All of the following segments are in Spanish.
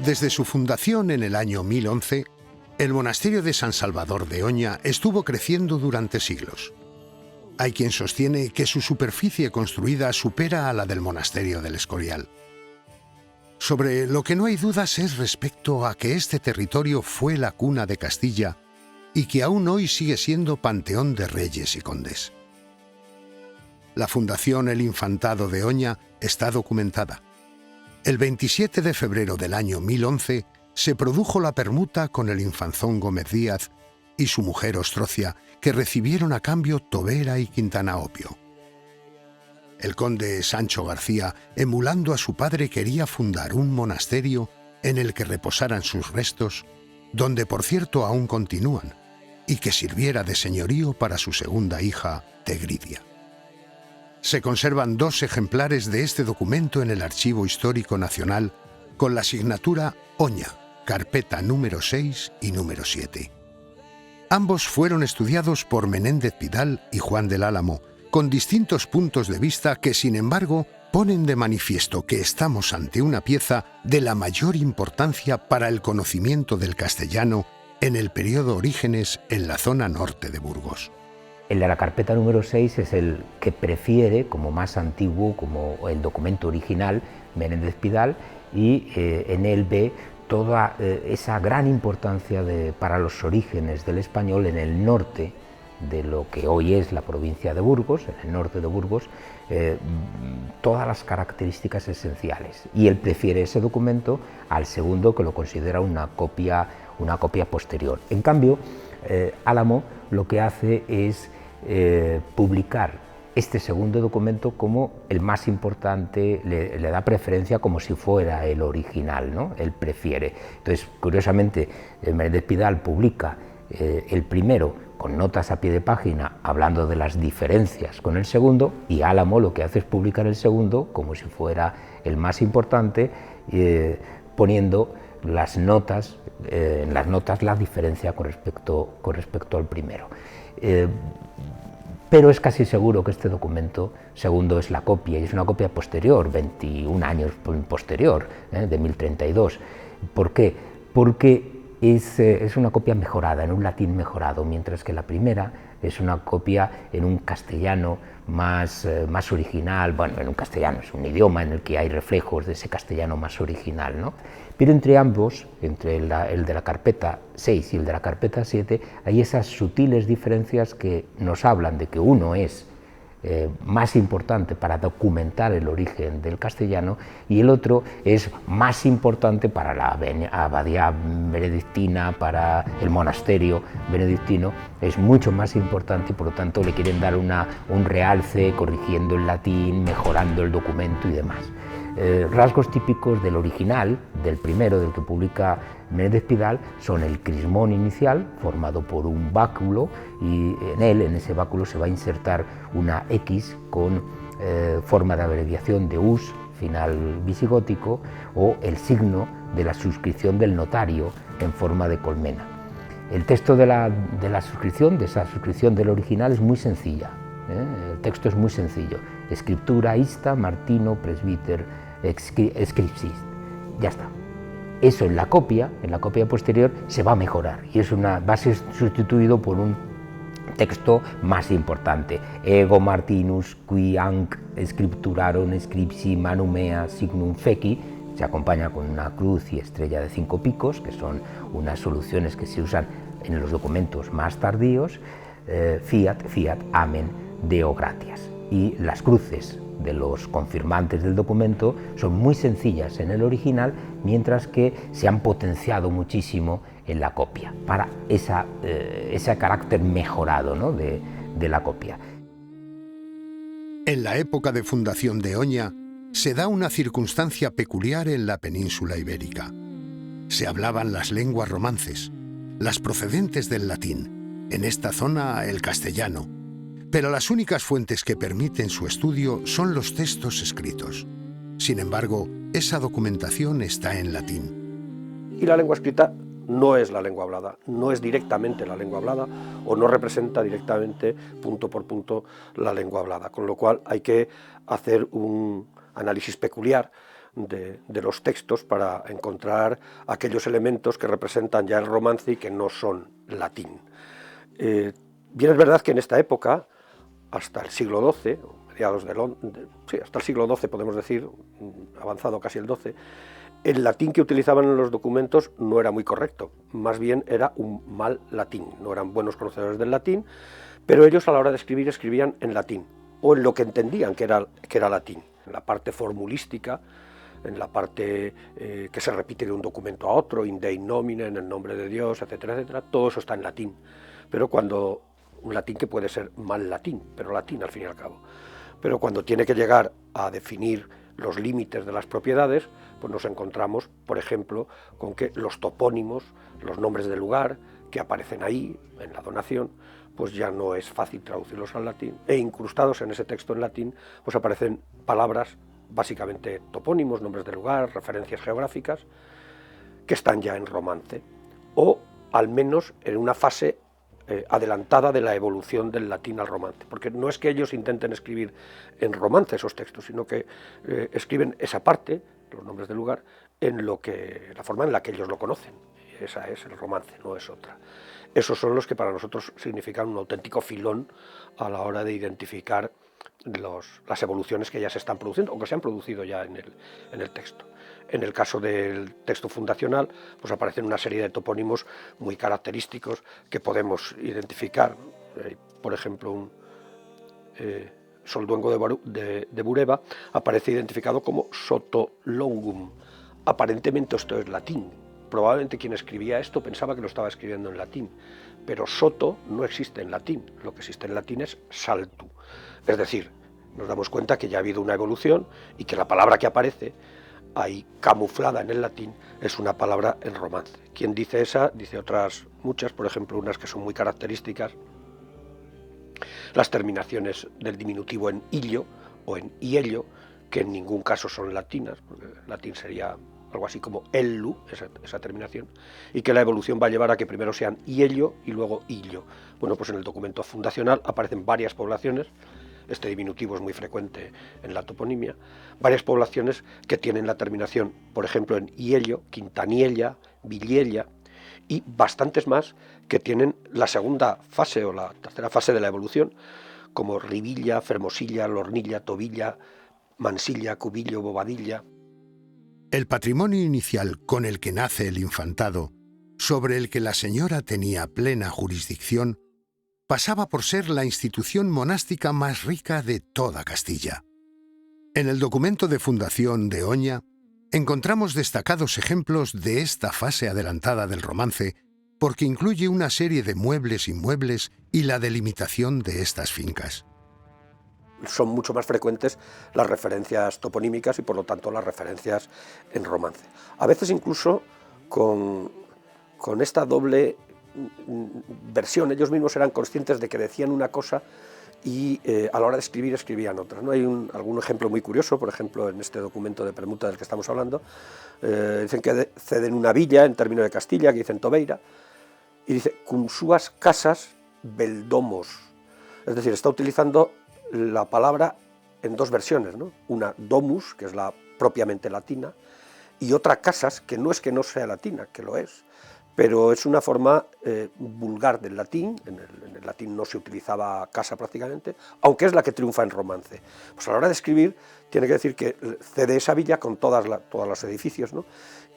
Desde su fundación en el año 1011, el monasterio de San Salvador de Oña estuvo creciendo durante siglos. Hay quien sostiene que su superficie construida supera a la del monasterio del Escorial. Sobre lo que no hay dudas es respecto a que este territorio fue la cuna de Castilla y que aún hoy sigue siendo panteón de reyes y condes. La Fundación El Infantado de Oña está documentada. El 27 de febrero del año 1011 se produjo la permuta con el infanzón Gómez Díaz y su mujer Ostrocia, que recibieron a cambio Tobera y Quintana Opio. El conde Sancho García, emulando a su padre, quería fundar un monasterio en el que reposaran sus restos, donde por cierto aún continúan, y que sirviera de señorío para su segunda hija, Tegridia. Se conservan 2 ejemplares de este documento en el Archivo Histórico Nacional con la asignatura Oña, carpeta número 6 y número 7. Ambos fueron estudiados por Menéndez Pidal y Juan del Álamo, con distintos puntos de vista que, sin embargo, ponen de manifiesto que estamos ante una pieza de la mayor importancia para el conocimiento del castellano en el periodo Orígenes en la zona norte de Burgos. El de la carpeta número 6 es el que prefiere, como más antiguo, como el documento original, Menéndez Pidal, y en él ve toda esa gran importancia para los orígenes del español en el norte de lo que hoy es la provincia de Burgos, en el norte de Burgos, todas las características esenciales. Y él prefiere ese documento al segundo, que lo considera una copia posterior. En cambio, Álamo lo que hace es publicar este segundo documento como el más importante, le da preferencia como si fuera el original, ¿no? Él prefiere. Entonces, curiosamente, Menéndez Pidal publica el primero con notas a pie de página hablando de las diferencias con el segundo, y Álamo lo que hace es publicar el segundo como si fuera el más importante, poniendo las notas, en las notas la diferencia con respecto al primero. Pero es casi seguro que este documento segundo es la copia, y es una copia posterior, 21 años posterior, de 1032. ¿Por qué? Porque es una copia mejorada, en un latín mejorado, mientras que la primera es una copia en un castellano más original. Bueno, en un castellano es un idioma en el que hay reflejos de ese castellano más original, ¿no? Pero entre ambos, entre el de la carpeta 6 y el de la carpeta 7, hay esas sutiles diferencias que nos hablan de que uno es más importante para documentar el origen del castellano y el otro es más importante para la abadía benedictina, para el monasterio benedictino, es mucho más importante y por lo tanto le quieren dar un realce, corrigiendo el latín, mejorando el documento y demás. Rasgos típicos del original, del primero, del que publica Menéndez Pidal, son el crismón inicial, formado por un báculo, y en ese báculo se va a insertar una X con forma de abreviación de us, final visigótico, o el signo de la suscripción del notario en forma de colmena. El texto de la suscripción, de esa suscripción del original, es muy sencilla. El texto es muy sencillo: Scriptura ista Martino presbiter scripsis. Ya está. Eso en la copia posterior se va a mejorar y va a ser sustituido por un texto más importante: Ego Martinus qui hanc scripturaron scripsi manumea signum feci. Se acompaña con una cruz y estrella de 5 picos, que son unas soluciones que se usan en los documentos más tardíos. Fiat, amen, Deo gratias. Y las cruces de los confirmantes del documento son muy sencillas en el original, mientras que se han potenciado muchísimo en la copia, para ese carácter mejorado, ¿no?, de la copia. En la época de fundación de Oña se da una circunstancia peculiar en la península ibérica. Se hablaban las lenguas romances, las procedentes del latín, en esta zona el castellano, pero las únicas fuentes que permiten su estudio son los textos escritos. Sin embargo, esa documentación está en latín. Y la lengua escrita no es la lengua hablada, no es directamente la lengua hablada o no representa directamente punto por punto la lengua hablada, con lo cual hay que hacer un análisis peculiar de los textos para encontrar aquellos elementos que representan ya el romance y que no son latín. Bien es verdad que en esta época, hasta el siglo XII, hasta el siglo XII podemos decir, avanzado casi el XII, el latín que utilizaban en los documentos no era muy correcto, más bien era un mal latín, no eran buenos conocedores del latín, pero ellos a la hora de escribir escribían en latín, o en lo que entendían que era latín, en la parte formulística, en la parte que se repite de un documento a otro, in Dei nomine, en el nombre de Dios, etcétera, etcétera, todo eso está en latín, pero cuando un latín que puede ser mal latín, pero latín al fin y al cabo, pero cuando tiene que llegar a definir los límites de las propiedades, pues nos encontramos, por ejemplo, con que los topónimos, los nombres de lugar que aparecen ahí en la donación, pues ya no es fácil traducirlos al latín, e incrustados en ese texto en latín, pues aparecen palabras, básicamente topónimos, nombres de lugar, referencias geográficas, que están ya en romance, o al menos en una fase adelantada de la evolución del latín al romance, porque no es que ellos intenten escribir en romance esos textos, sino que escriben esa parte, los nombres del lugar, en la forma en la que ellos lo conocen. Esa es el romance, no es otra. Esos son los que para nosotros significan un auténtico filón a la hora de identificar las evoluciones que ya se están produciendo o que se han producido ya en el texto. En el caso del texto fundacional, pues aparecen una serie de topónimos muy característicos que podemos identificar. Por ejemplo, Solduengo de Bureba aparece identificado como Sotolongum. Aparentemente esto es latín. Probablemente quien escribía esto pensaba que lo estaba escribiendo en latín, pero soto no existe en latín, lo que existe en latín es saltu. Es decir, nos damos cuenta que ya ha habido una evolución y que la palabra que aparece ahí camuflada en el latín es una palabra en romance. Quien dice esa, dice otras muchas, por ejemplo unas que son muy características, las terminaciones del diminutivo en illo o en iello, que en ningún caso son latinas, porque en latín sería algo así como ellu, esa terminación, y que la evolución va a llevar a que primero sean iello y luego illo. Bueno, pues en el documento fundacional aparecen varias poblaciones, este diminutivo es muy frecuente en la toponimia, varias poblaciones que tienen la terminación, por ejemplo, en iello, Quintaniella, Villella, y bastantes más que tienen la segunda fase o la tercera fase de la evolución, como Rivilla, Fermosilla, Lornilla, Tobilla, Mansilla, Cubillo, Bobadilla. El patrimonio inicial con el que nace el infantado, sobre el que la señora tenía plena jurisdicción, pasaba por ser la institución monástica más rica de toda Castilla. En el documento de fundación de Oña encontramos destacados ejemplos de esta fase adelantada del romance, porque incluye una serie de muebles inmuebles y la delimitación de estas fincas. Son mucho más frecuentes las referencias toponímicas y por lo tanto las referencias en romance. A veces incluso con esta doble versión, ellos mismos eran conscientes de que decían una cosa y a la hora de escribir escribían otra, ¿no? Hay algún ejemplo muy curioso, por ejemplo en este documento de permuta del que estamos hablando, dicen que ceden una villa en término de Castilla, que dicen Tobeira, y dice cum suas casas beldomos, es decir, está utilizando la palabra en dos versiones, ¿no? Una domus, que es la propiamente latina, y otra casas, que no es que no sea latina, que lo es, pero es una forma vulgar del latín. En el latín no se utilizaba casa prácticamente, aunque es la que triunfa en romance. Pues a la hora de escribir tiene que decir que cede esa villa con todos los edificios, ¿no?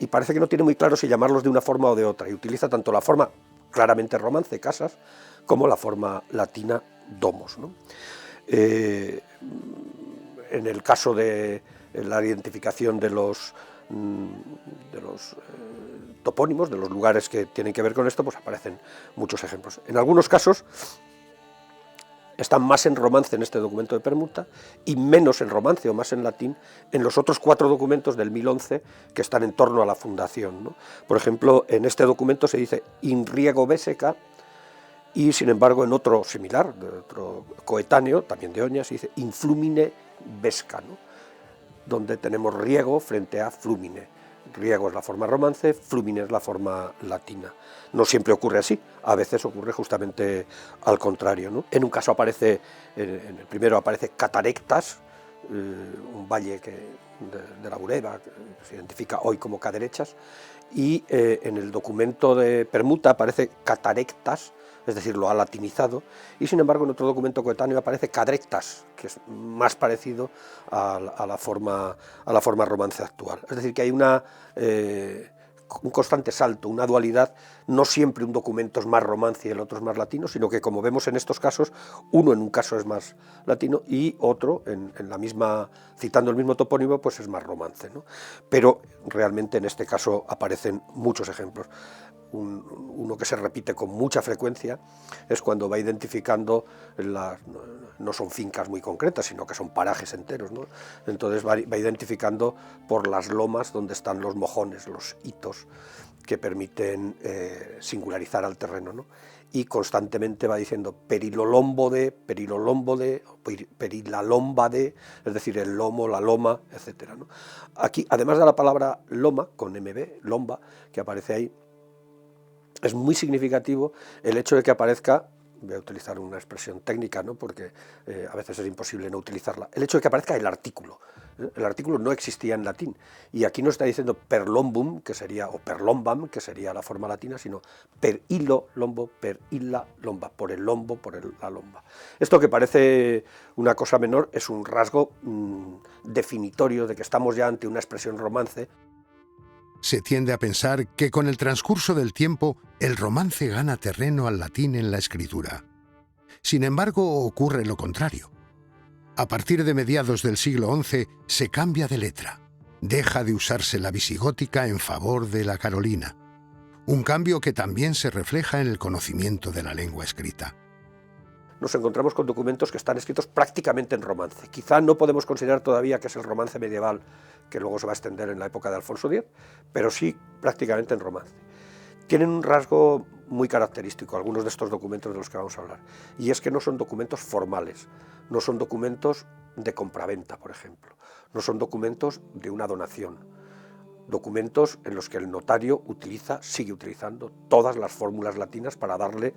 Y parece que no tiene muy claro si llamarlos de una forma o de otra, y utiliza tanto la forma claramente romance, casas, como la forma latina, domos, ¿no? En el caso de la identificación de los topónimos, de los lugares que tienen que ver con esto, pues aparecen muchos ejemplos. En algunos casos están más en romance en este documento de permuta y menos en romance o más en latín en los otros 4 documentos del 1011 que están en torno a la fundación, ¿no? Por ejemplo, en este documento se dice in riego veseca, y sin embargo en otro similar, de otro coetáneo, también de Oña, se dice influmine vesca, ¿no? Donde tenemos riego frente a flumine. Riego es la forma romance, flumine es la forma latina. No siempre ocurre así, a veces ocurre justamente al contrario, ¿no? En un caso aparece, en el primero aparece Catarectas, un valle que de la Bureba, que se identifica hoy como caderechas, y en el documento de permuta aparece catarectas, es decir, lo ha latinizado, y sin embargo en otro documento coetáneo aparece cadrectas, que es más parecido a la forma romance actual. Es decir, que hay un constante salto, una dualidad, no siempre un documento es más romance y el otro es más latino, sino que, como vemos en estos casos, uno en un caso es más latino y otro, en la misma, citando el mismo topónimo, pues es más romance, ¿no? Pero realmente en este caso aparecen muchos ejemplos. Uno que se repite con mucha frecuencia es cuando va identificando no son fincas muy concretas, sino que son parajes enteros, ¿no? Entonces va identificando por las lomas donde están los mojones, los hitos que permiten singularizar al terreno, ¿no? Y constantemente va diciendo perilalomba de, es decir, el lomo, la loma, etcétera, ¿no? Aquí, además de la palabra loma, con MB, lomba, que aparece ahí, es muy significativo el hecho de que aparezca, voy a utilizar una expresión técnica, ¿no? Porque a veces es imposible no utilizarla, el hecho de que aparezca el artículo. El artículo no existía en latín, y aquí no está diciendo per lombum, que sería, o per lombam, que sería la forma latina, sino per illo lombo, per illa lomba, por el lombo, por la lomba. Esto, que parece una cosa menor, es un rasgo definitorio de que estamos ya ante una expresión romance. Se tiende a pensar que con el transcurso del tiempo el romance gana terreno al latín en la escritura. Sin embargo, ocurre lo contrario. A partir de mediados del siglo XI se cambia de letra. Deja de usarse la visigótica en favor de la carolina. Un cambio que también se refleja en el conocimiento de la lengua escrita. Nos encontramos con documentos que están escritos prácticamente en romance. Quizá no podemos considerar todavía que es el romance medieval que luego se va a extender en la época de Alfonso X, pero sí prácticamente en romance. Tienen un rasgo muy característico, algunos de estos documentos de los que vamos a hablar, y es que no son documentos formales, no son documentos de compraventa, por ejemplo, no son documentos de una donación, documentos en los que el notario sigue utilizando todas las fórmulas latinas para darle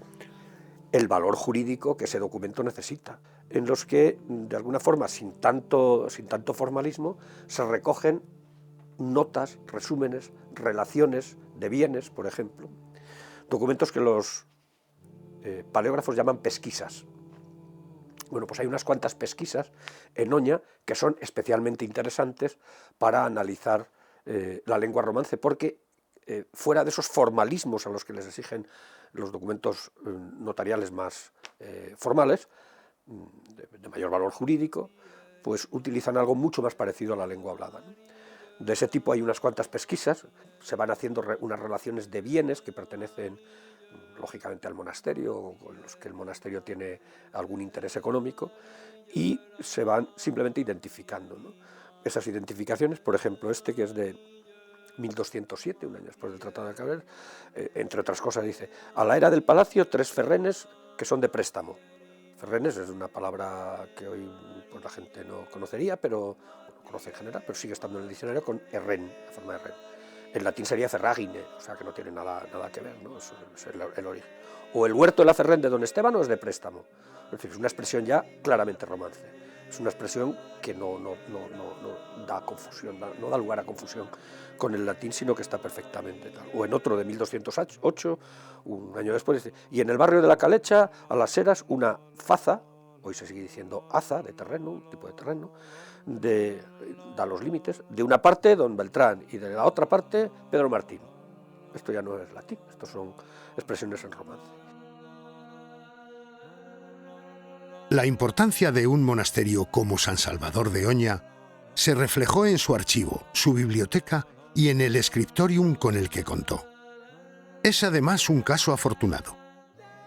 el valor jurídico que ese documento necesita, en los que, de alguna forma, sin tanto formalismo, se recogen notas, resúmenes, relaciones de bienes, por ejemplo, documentos que los paleógrafos llaman pesquisas. Bueno, pues hay unas cuantas pesquisas en Oña que son especialmente interesantes para analizar la lengua romance, porque fuera de esos formalismos a los que les exigen los documentos notariales más formales, de mayor valor jurídico, pues utilizan algo mucho más parecido a la lengua hablada, ¿no? De ese tipo hay unas cuantas pesquisas, se van haciendo unas relaciones de bienes que pertenecen lógicamente al monasterio, o con los que el monasterio tiene algún interés económico, y se van simplemente identificando, ¿no? Esas identificaciones, por ejemplo, que es de 1207, un año después del Tratado de Cabrera, entre otras cosas dice: a la era del palacio 3 ferrenes que son de préstamo. Ferrenes es una palabra que hoy pues, la gente no conocería, pero no conoce en general, pero sigue estando en el diccionario con erren, la forma de erren. En latín sería ferragine, o sea que no tiene nada que ver, ¿no? Es el origen. O el huerto de la Ferrén de Don Estévano es de préstamo. Es decir, es una expresión ya claramente romance. Es una expresión que no da confusión, no da lugar a confusión con el latín, sino que está perfectamente tal. O en otro de 1208, un año después, dice: y en el barrio de la Calecha, a las Heras, una faza, hoy se sigue diciendo haza de terreno, un tipo de terreno, da los límites, de una parte don Beltrán y de la otra parte Pedro Martín. Esto ya no es latín, esto son expresiones en romance. La importancia de un monasterio como San Salvador de Oña se reflejó en su archivo, su biblioteca y en el scriptorium con el que contó. Es además un caso afortunado.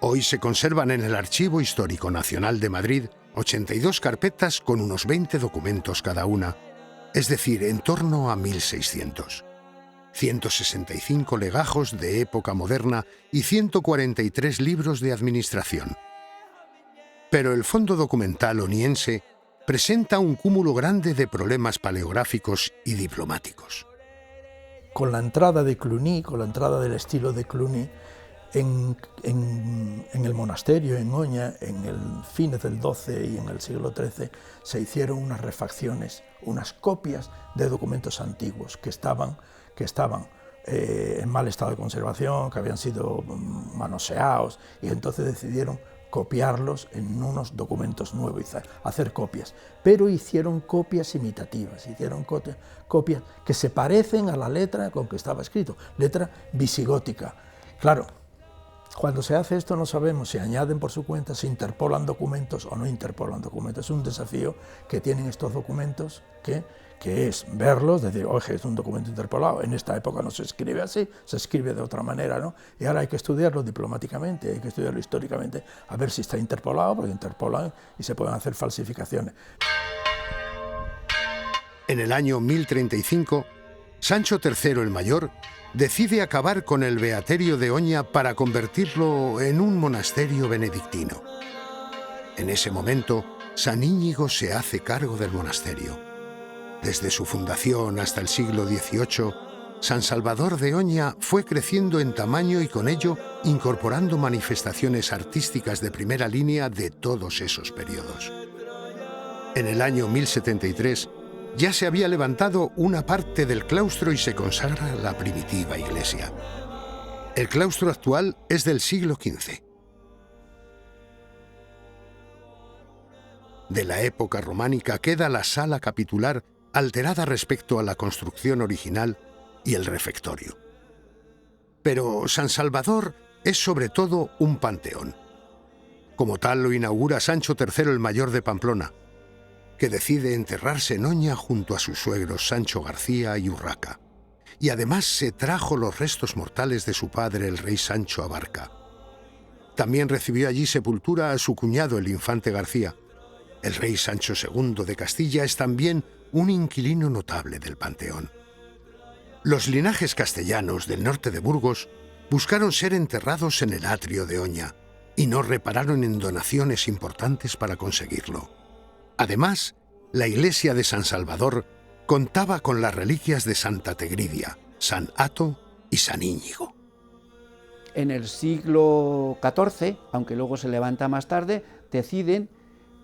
Hoy se conservan en el Archivo Histórico Nacional de Madrid 82 carpetas con unos 20 documentos cada una, es decir, en torno a 1600. 165 legajos de época moderna y 143 libros de administración. Pero el fondo documental oniense presenta un cúmulo grande de problemas paleográficos y diplomáticos. Con la entrada de Cluny, con la entrada del estilo de Cluny, En el monasterio, en Oña, en el fines del XII y en el siglo XIII, se hicieron unas refacciones, unas copias de documentos antiguos que estaban en mal estado de conservación, que habían sido manoseados, y entonces decidieron copiarlos en unos documentos nuevos, hacer copias. Pero hicieron copias imitativas, hicieron copias que se parecen a la letra con que estaba escrito, letra visigótica. Claro, cuando se hace esto no sabemos si añaden por su cuenta, si interpolan documentos o no interpolan documentos. Es un desafío que tienen estos documentos que es verlos, decir, oye, es un documento interpolado, en esta época no se escribe así, se escribe de otra manera, ¿no? Y ahora hay que estudiarlo diplomáticamente, hay que estudiarlo históricamente, a ver si está interpolado, porque interpolan y se pueden hacer falsificaciones. En el año 1035, Sancho III el Mayor decide acabar con el beaterio de Oña para convertirlo en un monasterio benedictino. En ese momento, San Íñigo se hace cargo del monasterio. Desde su fundación hasta el siglo XVIII, San Salvador de Oña fue creciendo en tamaño y con ello incorporando manifestaciones artísticas de primera línea de todos esos periodos. En el año 1073 ya se había levantado una parte del claustro y se consagra la primitiva iglesia. El claustro actual es del siglo XV. De la época románica queda la sala capitular, alterada respecto a la construcción original, y el refectorio. Pero San Salvador es sobre todo un panteón. Como tal lo inaugura Sancho III el Mayor de Pamplona, que decide enterrarse en Oña junto a sus suegros Sancho García y Urraca. Y además se trajo los restos mortales de su padre, el rey Sancho Abarca. También recibió allí sepultura a su cuñado, el infante García. El rey Sancho II de Castilla es también un inquilino notable del panteón. Los linajes castellanos del norte de Burgos buscaron ser enterrados en el atrio de Oña y no repararon en donaciones importantes para conseguirlo. Además, la iglesia de San Salvador contaba con las reliquias de Santa Tegridia, San Ato y San Íñigo. En el siglo XIV, aunque luego se levanta más tarde, deciden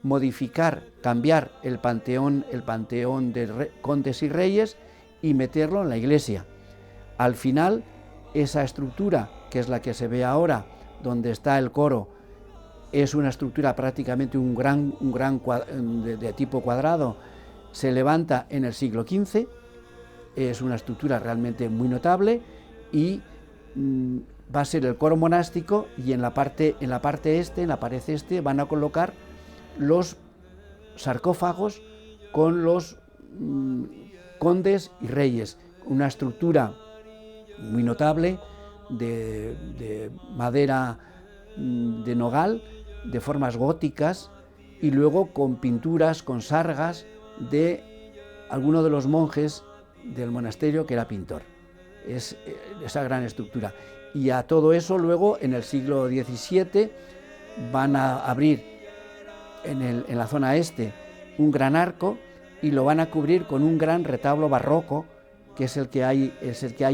modificar, cambiar el panteón de condes y reyes y meterlo en la iglesia. Al final, esa estructura, que es la que se ve ahora, donde está el coro, es una estructura prácticamente de tipo cuadrado, se levanta en el siglo XV, es una estructura realmente muy notable y va a ser el coro monástico, y en la pared este, van a colocar los sarcófagos con los condes y reyes, una estructura muy notable de madera de nogal, de formas góticas, y luego con pinturas, con sargas de alguno de los monjes del monasterio que era pintor. Es esa gran estructura. Y a todo eso luego en el siglo XVII van a abrir en la zona este un gran arco y lo van a cubrir con un gran retablo barroco, que es el que hay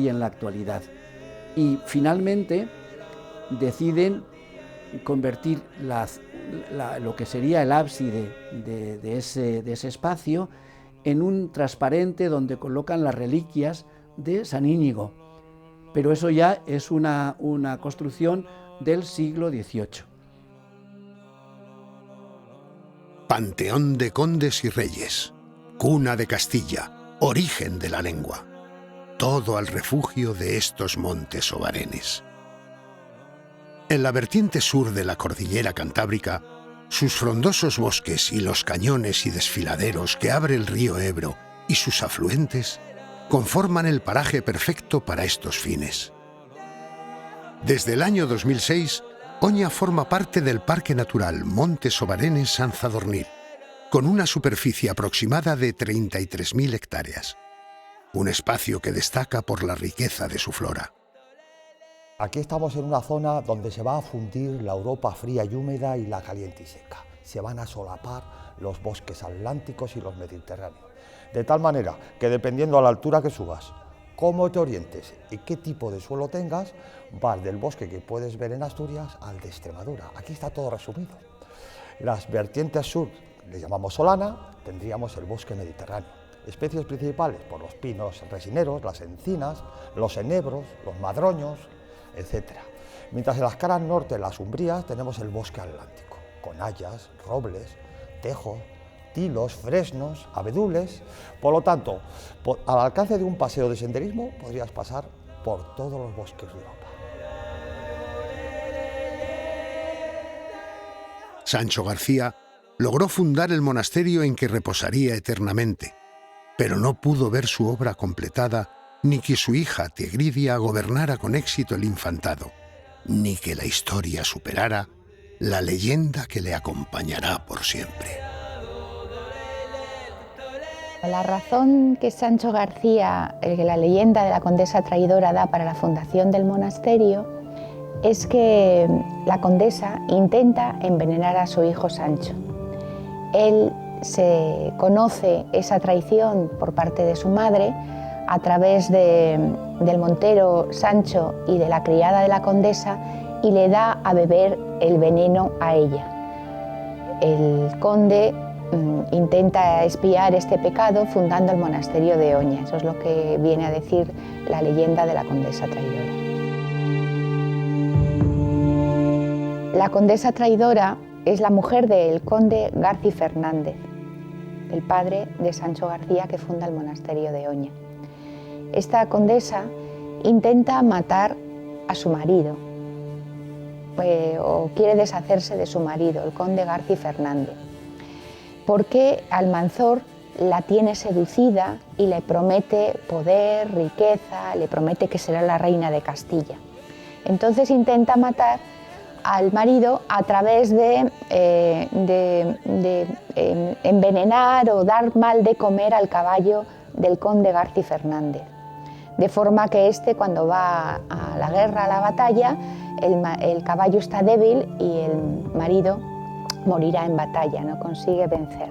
en la actualidad. Y finalmente deciden convertir lo que sería el ábside de ese espacio en un transparente donde colocan las reliquias de San Íñigo. Pero eso ya es una construcción del siglo XVIII. Panteón de condes y reyes, cuna de Castilla, origen de la lengua. Todo al refugio de estos montes obarenes. En la vertiente sur de la cordillera cantábrica, sus frondosos bosques y los cañones y desfiladeros que abre el río Ebro y sus afluentes conforman el paraje perfecto para estos fines. Desde el año 2006, Oña forma parte del Parque Natural Montes Obarenes-San Zadornil, con una superficie aproximada de 33.000 hectáreas. Un espacio que destaca por la riqueza de su flora. Aquí estamos en una zona donde se va a fundir la Europa fría y húmeda y la caliente y seca. Se van a solapar los bosques atlánticos y los mediterráneos. De tal manera que dependiendo a la altura que subas cómo te orientes y qué tipo de suelo tengas, vas del bosque que puedes ver en Asturias al de Extremadura. Aquí está todo resumido. Las vertientes sur, le llamamos solana, tendríamos el bosque mediterráneo. Especies principales, por los pinos resineros, las encinas, los enebros, los madroños, etc. Mientras en las caras norte, las umbrías, tenemos el bosque atlántico, con hayas, robles, tejos, tilos, fresnos, abedules. Por lo tanto, al alcance de un paseo de senderismo podrías pasar por todos los bosques de Europa. Sancho García logró fundar el monasterio en que reposaría eternamente, pero no pudo ver su obra completada, ni que su hija Tegridia gobernara con éxito el infantado, ni que la historia superara la leyenda que le acompañará por siempre. La razón que Sancho García, la leyenda de la condesa traidora, da para la fundación del monasterio es que la condesa intenta envenenar a su hijo Sancho. Él se conoce esa traición por parte de su madre a través del montero Sancho y de la criada de la condesa, y le da a beber el veneno a ella. El conde intenta expiar este pecado fundando el monasterio de Oña. Eso es lo que viene a decir la leyenda de la condesa traidora. La condesa traidora es la mujer del conde Garci Fernández, el padre de Sancho García, que funda el monasterio de Oña. Esta condesa intenta matar a su marido, o quiere deshacerse de su marido, el conde Garci Fernández, porque Almanzor la tiene seducida y le promete poder, riqueza, le promete que será la reina de Castilla. Entonces intenta matar al marido a través de envenenar o dar mal de comer al caballo del conde Garci Fernández, de forma que cuando va a la guerra, a la batalla, el caballo está débil y el marido morirá en batalla, no consigue vencer.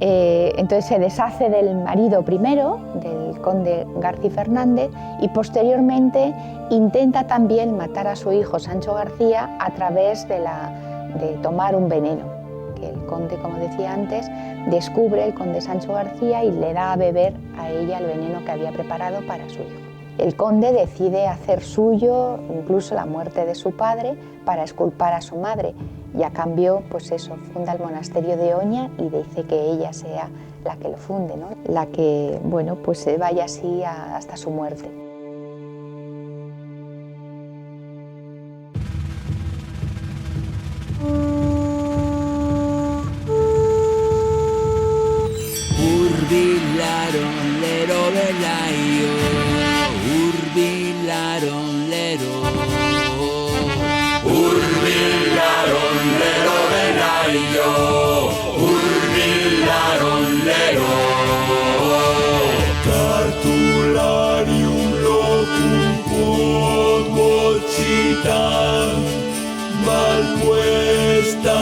Entonces se deshace del marido primero, del conde Garci Fernández, y posteriormente intenta también matar a su hijo Sancho García a través de tomar un veneno, que el conde, como decía antes, descubre, el conde Sancho García, y le da a beber a ella el veneno que había preparado para su hijo. El conde decide hacer suyo incluso la muerte de su padre para exculpar a su madre, y a cambio, pues eso, funda el monasterio de Oña y dice que ella sea la que lo funde, ¿no? La que, bueno, pues se vaya así hasta su muerte. Urbilaron lero belaio, urbilaron lero. Urbilaron lero belaio, urbilaron lero. Cartularium locum quod vocitam, mal puesta